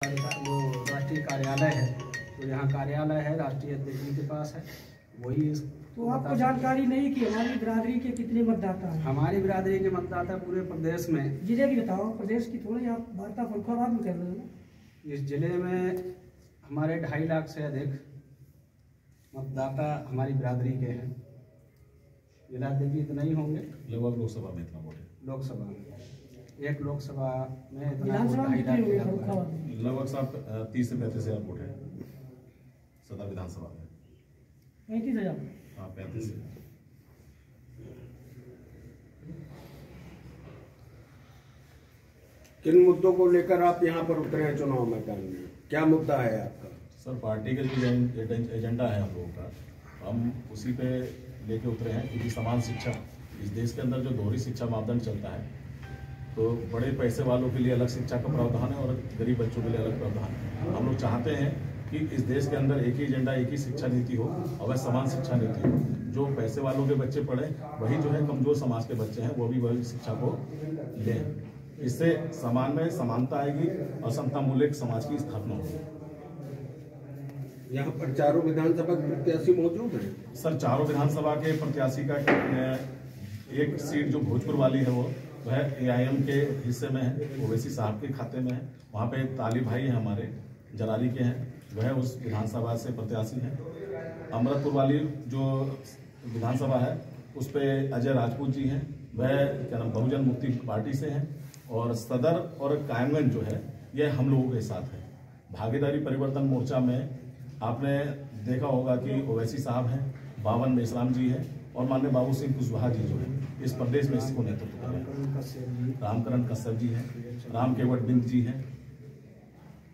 जो राष्ट्रीय कार्यालय है, तो यहाँ कार्यालय है राष्ट्रीय अध्यक्ष जी के पास है, वही। तो आपको जानकारी नहीं कि हमारी बिरादरी के कितने मतदाता हैं? हमारी बिरादरी के मतदाता पूरे प्रदेश में, जिले की बताओ, प्रदेश की थोड़ी आप वार्ता फरुखाबाद में कर रहे हो। इस जिले में हमारे 2.5 लाख से अधिक मतदाता हमारी बिरादरी के हैं। जिलाध्यक्ष जी तो नहीं होंगे, लगभग लोकसभा में इतना वोट है। लोकसभा में एक लोकसभा में इतना विधानसभा में 2.5 लाख फरुखाबाद में लगभग साहब 30 से 35 हज़ार वोट है सदर विधानसभा में। 35,000। हाँ, 35 से। किन मुद्दों को लेकर आप यहाँ पर उतरे हैं चुनाव मैदान में? क्या मुद्दा है आपका? सर, पार्टी का जो एजेंडा है हम लोगों का, हम उसी पे लेके उतरे हैं। क्योंकि समान शिक्षा, इस देश के अंदर जो दोहरी शिक्षा मापदंड चलता है, तो बड़े पैसे वालों के लिए अलग शिक्षा का प्रावधान है और गरीब बच्चों के लिए अलग प्रावधान है। हम लोग चाहते हैं कि इस देश के अंदर एक ही एजेंडा, एक ही शिक्षा नीति हो और वह समान शिक्षा नीति हो। जो पैसे वालों के बच्चे पढ़े, वही जो है कमजोर समाज के बच्चे हैं वो भी वही शिक्षा को लें। इससे समाज में समानता आएगी और समता मूल्य समाज की स्थापना होगी। यहाँ पर चारों विधानसभा के प्रत्याशी मौजूद हैं। सर, चारों विधानसभा के प्रत्याशी का एक सीट जो भोजपुर वाली है वो वह AIM के हिस्से में है, ओवैसी साहब के खाते में है। वहाँ पे ताली भाई हैं हमारे, जलाली के हैं, वह उस विधानसभा से प्रत्याशी हैं। अमृतपुर वाली जो विधानसभा है उस पे अजय राजपूत जी हैं, वह क्या नाम बहुजन मुक्ति पार्टी से हैं। और सदर और कायमगंज जो है ये हम लोगों के साथ है। भागीदारी परिवर्तन मोर्चा में आपने देखा होगा कि ओवैसी साहब हैं, बावन मेश्राम जी हैं और माननीय बाबू सिंह कुशवाहा जी जो है इस प्रदेश में इसको नेतृत्व कर रहे हैं। रामकरण कश्यप जी हैं, राम केवट बिंद जी हैं।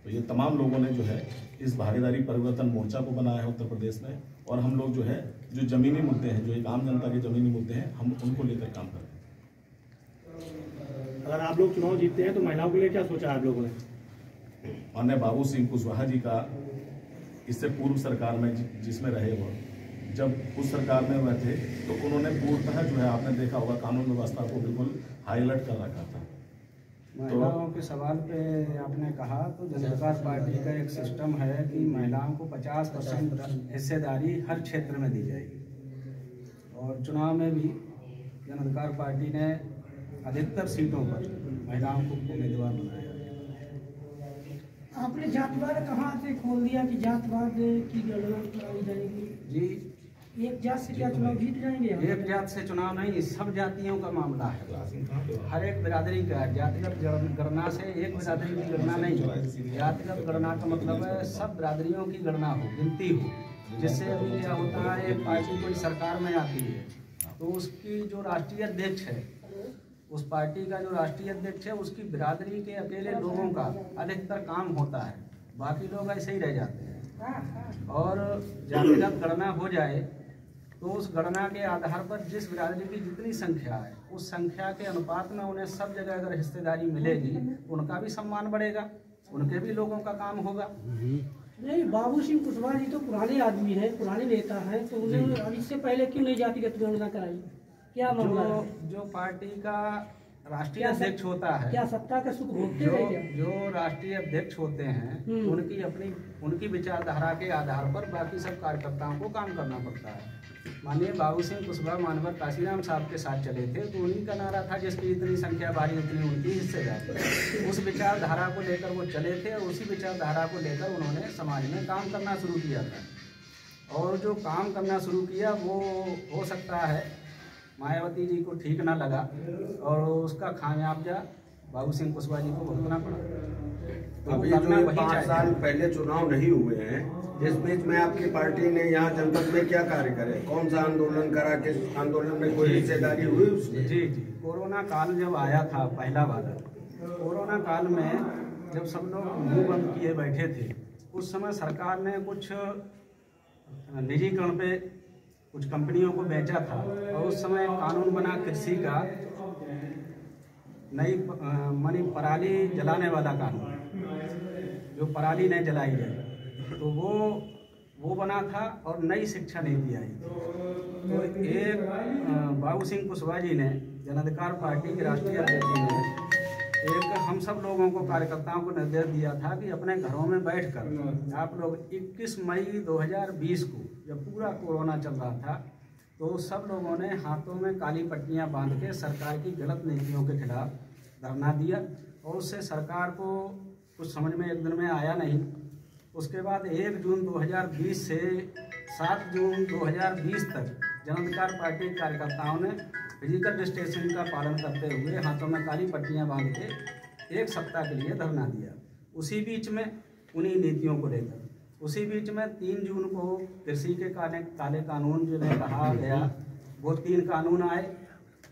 तो ये तमाम लोगों ने जो है इस भागीदारी परिवर्तन मोर्चा को बनाया है उत्तर प्रदेश में। और हम लोग जो है जो जमीनी मुद्दे हैं, जो एक आम जनता के जमीनी मुद्दे हैं, हम उनको लेकर काम कर रहे हैं। अगर आप लोग चुनाव जीतते हैं तो महिलाओं के लिए क्या सोचा आप लोगों ने? माननीय बाबू सिंह कुशवाहा जी का इससे पूर्व सरकार में जिसमें रहे वो, जब उस सरकार में वह थे तो उन्होंने पूर्णतः जो है आपने देखा होगा कानून व्यवस्था को बिल्कुल हाई अलर्ट कर रखा था। महिलाओं के सवाल पे आपने कहा तो जनता पार्टी का एक सिस्टम है कि महिलाओं को 50% हिस्सेदारी हर क्षेत्र में दी जाएगी। और चुनाव में भी जनता पार्टी ने अधिकतर सीटों पर महिलाओं को उम्मीदवार बनाया। आपने जातिवाद कहाँ से खोल दिया कि जातवाद की गणना कराई जाएगी? जी, एक जात से क्या चुनाव जीत जाएंगे? एक जात से चुनाव नहीं, सब जातियों का मामला है। हर एक बिरादरी का जातिगत गणना से एक बिरादरी की गणना नहीं। जातिगत गणना का मतलब है सब बिरादरियों की गणना हो, गिनती हो। जिससे अभी क्या होता है, एक पार्टी कोई सरकार में आती है तो उसकी जो राष्ट्रीय अध्यक्ष है, उस पार्टी का जो राष्ट्रीय अध्यक्ष है, उसकी बिरादरी के अकेले लोगों का अधिकतर काम होता है, बाकी लोग ऐसे ही रह जाते हैं। और जातिगत गणना हो जाए तो उस गणना के आधार पर जिस बिरादरी की जितनी संख्या है, उस संख्या के अनुपात में उन्हें सब जगह अगर हिस्सेदारी मिलेगी तो उनका भी सम्मान बढ़ेगा, उनके भी लोगों का काम होगा। नहीं, बाबू सिंह कुशवाहा जी तो पुराने आदमी हैं, पुराने नेता हैं, तो उन्हें इससे पहले क्यों नहीं जातिगत गणना कराई? क्या मामला है? जो पार्टी का राष्ट्रीय अध्यक्ष होता है, क्या सत्ता का सुख भोगते हैं क्या? जो राष्ट्रीय अध्यक्ष होते हैं उनकी विचारधारा के आधार पर बाकी सब कार्यकर्ताओं को काम करना पड़ता है। माननीय बाबू सिंह कुशवाहा मानवर काशीराम साहब के साथ चले थे तो उन्हीं का नारा था जिसकी इतनी संख्या बारी उतनी उनकी हिस्सेदारी। उस विचारधारा को लेकर वो चले थे और उसी विचारधारा को लेकर उन्होंने समाज में काम करना शुरू किया था। और जो काम करना शुरू किया वो हो सकता है मायावती जी को ठीक ना लगा और उसका खामियाजा बाबू सिंह कुशवाहा जी को भुगतना पड़ा। तो अभी जो 5 साल पहले चुनाव नहीं हुए हैं, जिस बीच में आपकी पार्टी ने यहाँ जनपद में क्या कार्य करे, कौन सा आंदोलन करा, किस आंदोलन में कोई हिस्सेदारी हुई उसमें? जी, कोरोना काल जब आया था पहला वाला, कोरोना काल में जब सब लोग मुंह बंद किए बैठे थे, उस समय सरकार ने कुछ निजीकरण पे कुछ कंपनियों को बेचा था और उस समय कानून बना कृषि का, नई मानी पराली जलाने वाला कानून, जो पराली नहीं जलाई जाए, तो वो बना था और नई शिक्षा नीति आई। तो एक बाबू सिंह कुशवाहा जी ने, जन अधिकार पार्टी के राष्ट्रीय अध्यक्ष जी ने एक हम सब लोगों को कार्यकर्ताओं को निर्देश दिया था कि अपने घरों में बैठकर आप लोग 21 मई 2020 को जब पूरा कोरोना चल रहा था तो सब लोगों ने हाथों में काली पट्टियां बांध के सरकार की गलत नीतियों के खिलाफ धरना दिया और उससे सरकार को कुछ समझ में एक दिन में आया नहीं। उसके बाद 1 जून 2020 से 7 जून 2020 तक जन अधिकार पार्टी के कार्यकर्ताओं ने फिजिकल डिस्टेंसिंग का पालन करते हुए हाथों में काली पट्टियां बांध के 1 सप्ताह के लिए धरना दिया। उसी बीच में उन्हीं नीतियों को लेकर उसी बीच में 3 जून को कृषि के काले कानून जिन्हें कहा गया वो 3 कानून आए,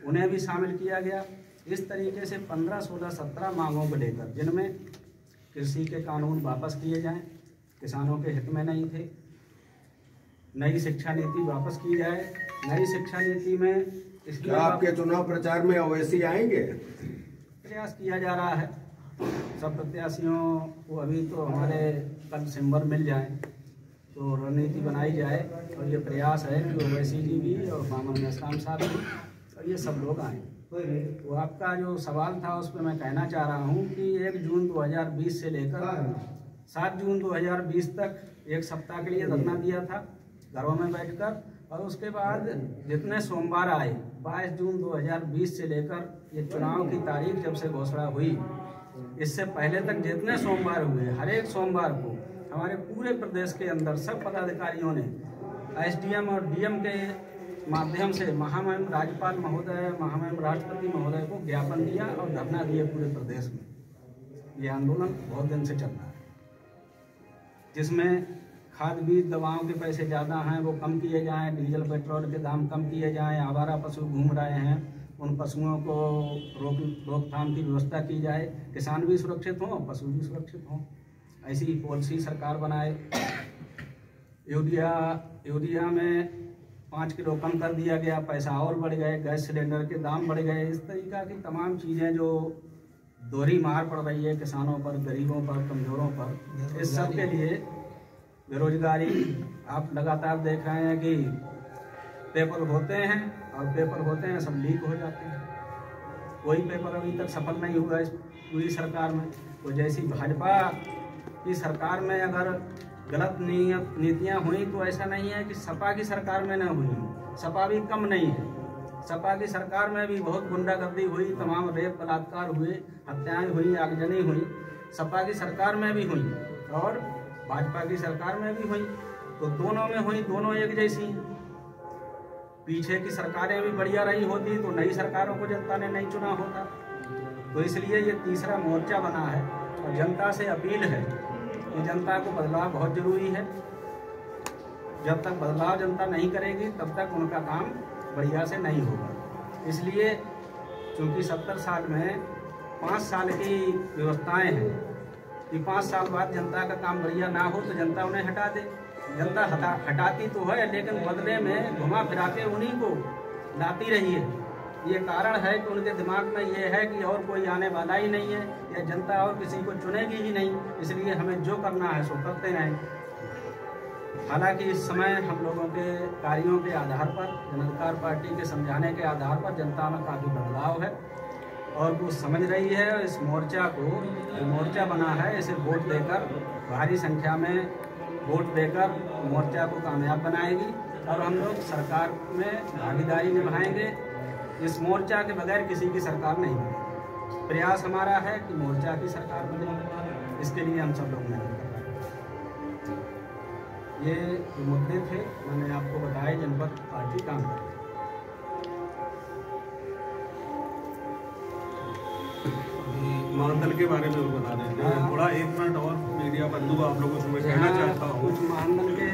उन्हें भी शामिल किया गया। इस तरीके से 15, 16, 17 मांगों को लेकर जिनमें कृषि के कानून वापस किए जाएं, किसानों के हित में नहीं थे। नई शिक्षा नीति वापस की जाए। नई शिक्षा नीति में इसलिए आपके चुनाव प्रचार में ओवैसी आएंगे? प्रयास किया जा रहा है। सब प्रत्याशियों को अभी तो हमारे कल सिंबल मिल जाए तो रणनीति बनाई जाए और ये प्रयास है कि ओवैसी जी भी और मोहम्मद निस्ताम साहब भी और ये सब लोग आए। तो आपका जो सवाल था उस पर मैं कहना चाह रहा हूँ कि 1 जून 2020 से लेकर 7 जून 2020 तक 1 सप्ताह के लिए धरना दिया था घरों में बैठकर। और उसके बाद जितने सोमवार आए 22 जून 2020 से लेकर ये चुनाव की तारीख जब से घोषणा हुई इससे पहले तक जितने सोमवार हुए हर एक सोमवार को हमारे पूरे प्रदेश के अंदर सब पदाधिकारियों ने एसडीएम और डीएम के माध्यम से महामहिम राज्यपाल महोदय, महामहिम राष्ट्रपति महोदय को ज्ञापन दिया और धरना दिए पूरे प्रदेश में। ये आंदोलन बहुत दिन से चल रहा है जिसमें खाद बीज दवाओं के पैसे ज़्यादा हैं वो कम किए जाएं, डीजल पेट्रोल के दाम कम किए जाएं, आवारा पशु घूम रहे हैं उन पशुओं को रोकथाम की व्यवस्था की जाए, किसान भी सुरक्षित हों, पशु भी सुरक्षित हों। ऐसी पॉलिसी सरकार बनाए। यूरिया में 5 किलो कम कर दिया गया, पैसा और बढ़ गए, गैस सिलेंडर के दाम बढ़ गए। इस तरीक़ा की तमाम चीज़ें जो दोहरी मार पड़ रही है किसानों पर, गरीबों पर, कमज़ोरों पर, इस सब के लिए बेरोजगारी आप लगातार देख रहे हैं कि पेपर होते हैं और पेपर होते हैं सब लीक हो जाते हैं। कोई पेपर अभी तक सफल नहीं हुआ इस पूरी सरकार में। तो जैसी भाजपा की सरकार में अगर गलत नीतियां हुई तो ऐसा नहीं है कि सपा की सरकार में न हुई। सपा भी कम नहीं है। सपा की सरकार में भी बहुत गुंडागर्दी हुई, तमाम रेप बलात्कार हुए, हत्याएं हुई, आगजनी हुई। सपा की सरकार में भी हुई और भाजपा की सरकार में भी हुई। तो दोनों में हुई, दोनों एक जैसी। पीछे की सरकारें भी बढ़िया रही होती तो नई सरकारों को जनता ने नहीं चुना होता। तो इसलिए ये तीसरा मोर्चा बना है और जनता से अपील है कि जनता को बदलाव बहुत जरूरी है। जब तक बदलाव जनता नहीं करेगी तब तक उनका काम बढ़िया से नहीं होगा। इसलिए चूँकि 70 साल में 5 साल की व्यवस्थाएं हैं कि 5 साल बाद जनता का काम बढ़िया ना हो तो जनता उन्हें हटा दे। जनता हटाती तो है लेकिन बदले में घुमा फिरा के उन्हीं को लाती रही है। ये कारण है कि उनके दिमाग में ये है कि और कोई आने वाला ही नहीं है या जनता और किसी को चुनेगी ही नहीं, इसलिए हमें जो करना है सो करते रहें। हालांकि इस समय हम लोगों के कार्यों के आधार पर, जन अधिकार पार्टी के समझाने के आधार पर जनता में काफ़ी बदलाव है और वो समझ रही है। इस मोर्चा को, जो मोर्चा बना है, इसे वोट देकर, भारी संख्या में वोट देकर मोर्चा को कामयाब बनाएगी और हम लोग सरकार में भागीदारी निभाएंगे। इस मोर्चा के बगैर किसी की सरकार नहीं बनेगी। प्रयास हमारा है कि मोर्चा की सरकार बने, इसके लिए हम सब लोग मेहनत कर रहे हैं। ये जो मुद्दे थे मैंने आपको बताया जिन पर पार्टी काम कर रही है। महादल के बारे में बता देंगे थोड़ा, 1 मिनट और मीडिया बंधु आप लोगों से मैं कहना चाहता हूँ। कुछ महादल के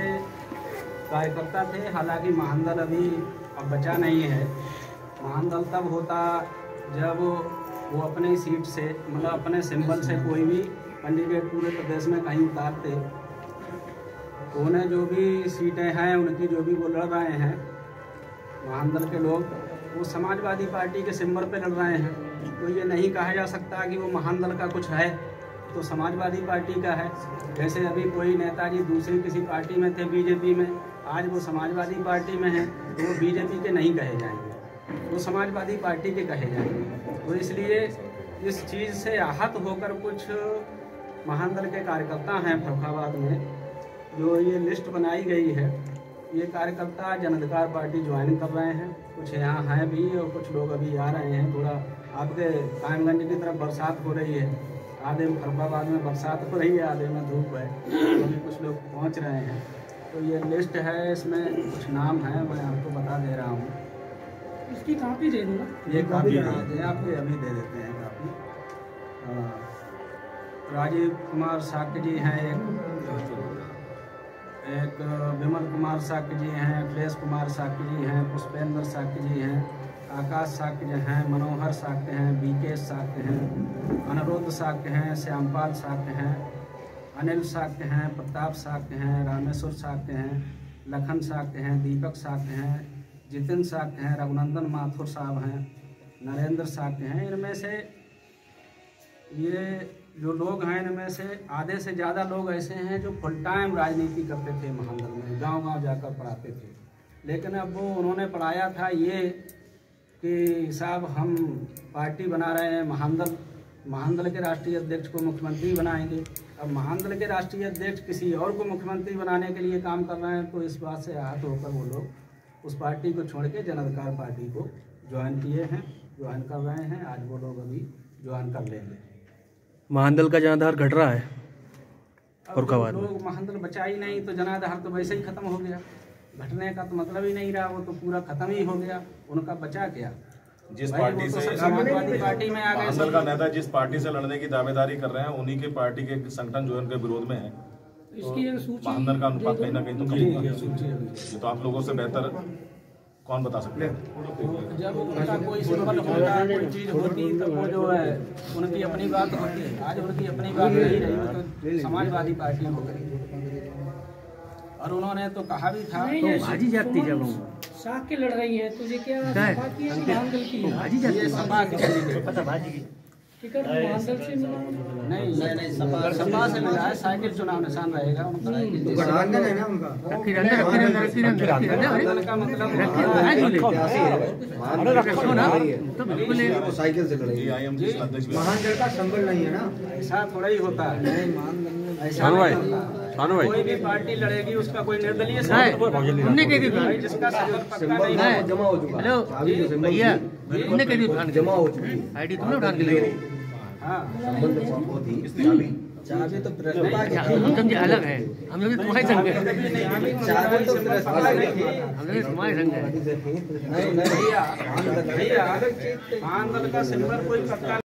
कार्यकर्ता थे, हालांकि महादल अभी अब बचा नहीं है। महादल तब होता जब वो अपने सीट से, मतलब अपने सिंबल से कोई भी कैंडिडेट पूरे प्रदेश में कहीं उतारते तो उन्हें जो भी सीटें हैं उनकी जो भी वो लड़ रहे हैं महादल के लोग, वो समाजवादी पार्टी के सिंबल पे लड़ रहे हैं। तो ये नहीं कहा जा सकता कि वो महादल का कुछ है तो समाजवादी पार्टी का है। जैसे अभी कोई नेताजी दूसरी किसी पार्टी में थे, बीजेपी में, आज वो समाजवादी पार्टी में हैं तो वो बीजेपी के नहीं कहे जाएंगे, वो समाजवादी पार्टी के कहे जाएंगे। तो इसलिए इस चीज़ से आहत होकर कुछ महानदल के कार्यकर्ता हैं फर्रुखाबाद में, जो ये लिस्ट बनाई गई है, ये कार्यकर्ता जन अधिकार पार्टी ज्वाइन कर रहे हैं। कुछ यहाँ हैं भी और कुछ लोग अभी आ रहे हैं। थोड़ा आपके कायमगंज की तरफ बरसात हो रही है, आधे में फर्रुखाबाद में बरसात हो रही है, आधे में धूप है, तो अभी कुछ लोग पहुँच रहे हैं। तो ये लिस्ट है, इसमें कुछ नाम है, मैं आपको बता दे रहा हूँ। इसकी कापी दे दूँगा। ये कापी देते हैं आपको, अभी दे देते हैं कापी। राजीव कुमार साक्य जी हैं, एक विमल कुमार साक्य जी हैं, अखिलेश कुमार साक्य जी हैं, पुष्पेंद्र साक्य जी हैं, आकाश साक्य जी हैं, मनोहर साक्य हैं, बीके साक्य हैं, अनिरुद्ध साक्य हैं, श्यामपाल साक्य हैं, अनिल साक्य हैं, प्रताप साक्य हैं, रामेश्वर साक्य हैं, लखन साक्य हैं, दीपक साक्य हैं, जितिन साक्य हैं, रघुनंदन माथुर साहब हैं, नरेंद्र साक्य हैं। इनमें से ये जो लोग हैं, इनमें से आधे से ज़्यादा लोग ऐसे हैं जो फुल टाइम राजनीति करते थे महानदल में, गांव-गांव जाकर पढ़ाते थे। लेकिन अब वो उन्होंने पढ़ाया था ये कि साहब हम पार्टी बना रहे हैं, महानदल के राष्ट्रीय अध्यक्ष को मुख्यमंत्री बनाएंगे। अब महानदल के राष्ट्रीय अध्यक्ष किसी और को मुख्यमंत्री बनाने के लिए काम कर रहे हैं, तो इस बात से आहत होकर वो लोग उस पार्टी को छोड़ के जन अधिकार पार्टी को ज्वाइन किए हैं, ज्वाइन कर रहे हैं। आज वो लोग अभी ज्वाइन कर लेंगे। महानदल का जनाधार घट रहा है फर्रुखाबाद में। लोग महानदल बचा ही नहीं तो जनाधार तो वैसे ही खत्म हो गया। घटने का तो मतलब ही नहीं रहा, वो तो पूरा खत्म ही हो गया। उनका बचा क्या? जिस भाई पार्टी वो से तो समाजवादी पार्टी में आ गए। महानदल का नेता जिस पार्टी से लड़ने की दावेदारी कर रहे हैं, उन्हीं के पार्टी के संगठन जो है उनके विरोध में है। इसकी जगह सूची महानदल का अनुपात कहीं ना कहीं तो कम होगा। ये तो आप लोगों से बेहतर कौन बता सकते हैं? जब उनका कोई सिंबल होता है, कोई चीज होती, तो वो जो है उनकी अपनी बात होती है। आज उनकी अपनी बात नहीं रही, तो समाजवादी पार्टी हो गई। और उन्होंने तो कहा भी था नहीं, भाजी जाती जब साख के लड़ रही है, तुझे क्या सपा की है कि महानदल की है? भाजी ये सपा की कैंडिडेट पता भाजी की टिकट महानदल से मिला? नहीं, सपा से मिला है। साइकिल चुनाव निशान रहेगा उनका। गठबंधन है ना उनका। महानदल का मतलब साइकिल से लड़ेगी। महानदल का संबल नहीं है ना, ऐसा थोड़ा ही होता है। ऐसा नहीं होता। कोई भी पार्टी लड़ेगी उसका कोई निर्दलीय जिसका संबल पक्का नहीं है। जमा हो चुका। हेलो भैया, तुमने कह दी जमा हो चुकी आईडी तुमने उठा के ले हाँ, चाबी तो हम समझे अलग है। हम लोग तुम्हारे संग है, चाबी तो हम लोग तुम्हारे संग है। भैया महानदल का सिंबल कोई पक्का